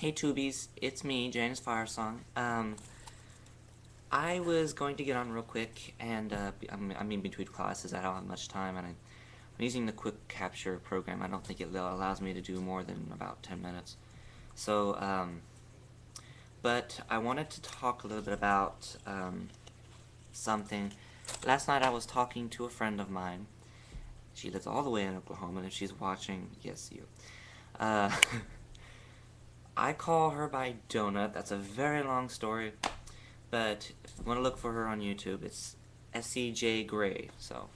Hey Tubies, it's me, James Firesong. I was going to get on real quick, and I'm in between classes. I don't have much time, and I'm using the quick capture program. I don't think it allows me to do more than about 10 minutes. So, but I wanted to talk a little bit about something. Last night I was talking to a friend of mine. She lives all the way in Oklahoma, and if she's watching, yes, you. Uh, I call her by Donut. That's a very long story. But if you want to look for her on YouTube, it's essiejaygrey. So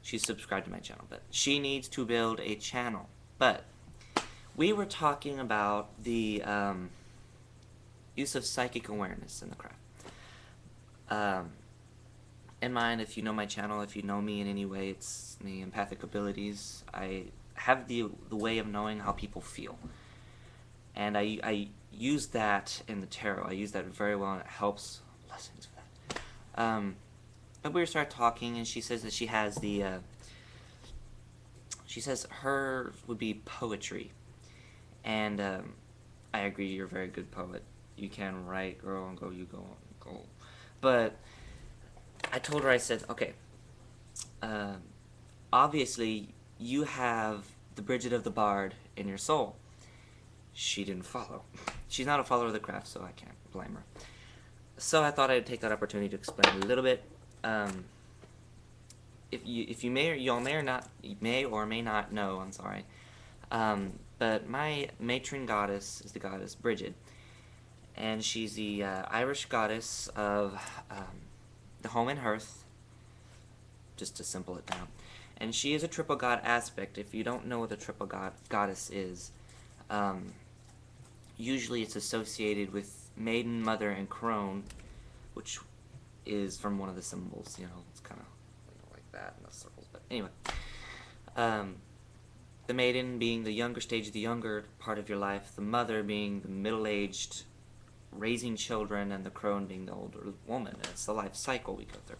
she's subscribed to my channel, but she needs to build a channel. But we were talking about the use of psychic awareness in the craft. In mind, if you know my channel, if you know me in any way, it's the empathic abilities. I have the way of knowing how people feel. And I use that in the tarot. I use that very well, and it helps. Blessings for that. But we started talking, and she says that she has the. She says her would be poetry, and I agree. You're a very good poet. You can write, girl, and go. You go. But I told her. I said, okay. Obviously, you have the Brigid of the Bard in your soul. She didn't follow. She's not a follower of the craft, so I can't blame her. So I thought I'd take that opportunity to explain a little bit. If you may or may not know, I'm sorry. But my matron goddess is the goddess Brigid, and she's the Irish goddess of the home and hearth. Just to simple it down, and she is a triple god aspect. If you don't know what the triple goddess is. Usually it's associated with maiden, mother, and crone, which is from one of the symbols. You know, it's kind of like that in the circles. But anyway, the maiden being the younger stage, the younger part of your life, the mother being the middle-aged, raising children, and the crone being the older woman. And it's the life cycle we go through.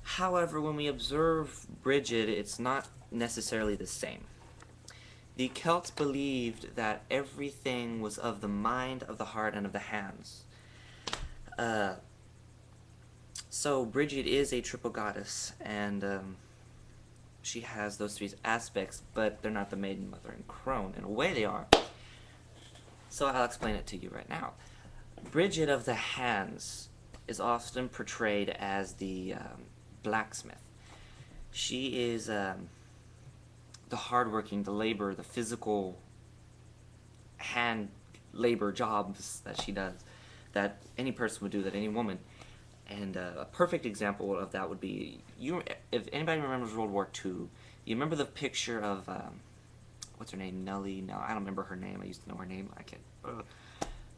However, when we observe Brigid, it's not necessarily the same. The Celts believed that everything was of the mind, of the heart, and of the hands. So Brigid is a triple goddess, and she has those three aspects, but they're not the maiden, mother, and crone. In a way they are. So I'll explain it to you right now. Brigid of the hands is often portrayed as the blacksmith. She is the hardworking, the labor, the physical hand labor jobs that she does, that any person would do, that any woman. And a perfect example of that would be, if anybody remembers World War II, you remember the picture of, what's her name, Nellie? No, I don't remember her name. I used to know her name. I can't.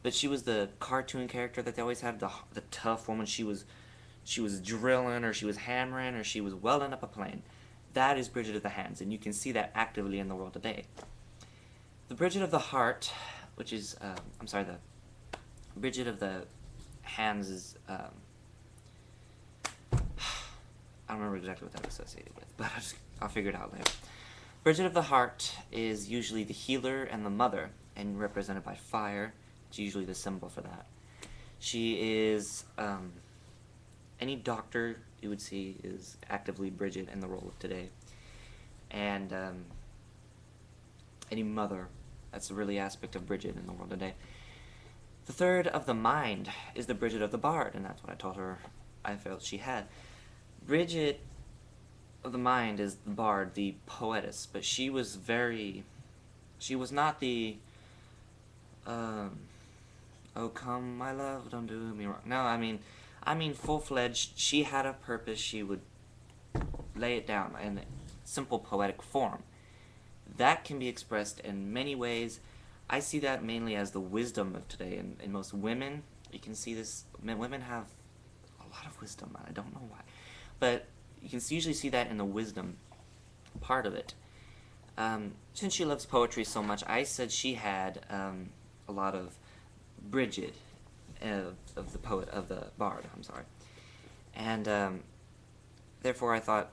But she was the cartoon character that they always had, the tough woman. She was drilling, or she was hammering, or she was welding up a plane. That is Brigid of the Hands, and you can see that actively in the world today. The Brigid of the Heart, which is, the Brigid of the Hands is, I don't remember exactly what that's associated with, but I'll figure it out later. Brigid of the Heart is usually the healer and the mother, and represented by fire. It's usually the symbol for that. She is, any doctor you would see is actively Brigid in the role of today. And any mother, that's a really aspect of Brigid in the world today. The third of the mind is the Brigid of the Bard, and that's what I told her I felt she had. Brigid of the mind is the Bard, the poetess, but she was not the, oh come my love, don't do me wrong. No, I mean full-fledged. She had a purpose. She would lay it down in simple poetic form. That can be expressed in many ways. I see that mainly as the wisdom of today. In most women, you can see this. Women have a lot of wisdom. I don't know why. But you can usually see that in the wisdom part of it. Since she loves poetry so much, I said she had a lot of Brigid. Of the bard, I'm sorry. And therefore I thought,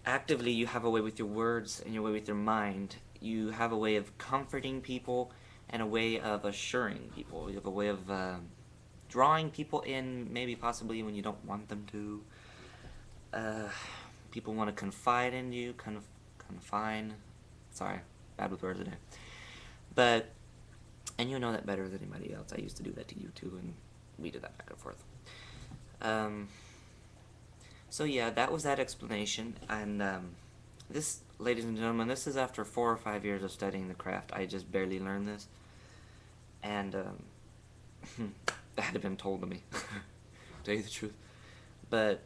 actively you have a way with your words and your way with your mind. You have a way of comforting people, and a way of assuring people. You have a way of drawing people in, maybe possibly when you don't want them to. People want to confide in you, confine. Sorry, bad with words today. But, and you know that better than anybody else. I used to do that to you too, and we did that back and forth. So yeah, that was that explanation, and this, ladies and gentlemen, this is after 4 or 5 years of studying the craft. I just barely learned this, and that had been told to me, to tell you the truth. But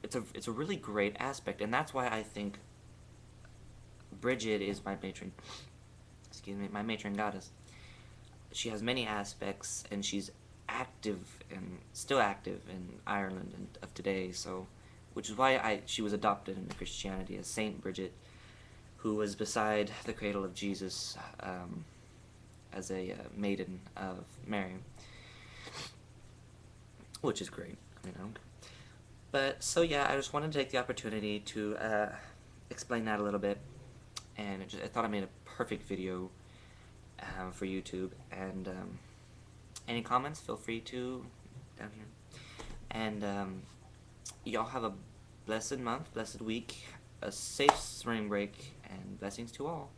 it's a really great aspect, and that's why I think Brigid is my matron. Excuse me, my matron goddess. She has many aspects, and she's active and still active in Ireland and of today. So, which is why she was adopted into Christianity as Saint Brigid, who was beside the cradle of Jesus as a maiden of Mary, which is great. I mean, I don't care. But so yeah, I just wanted to take the opportunity to explain that a little bit, and I thought I made a perfect video for YouTube. And any comments, feel free to down here. And y'all have a blessed month, blessed week, a safe spring break, and blessings to all.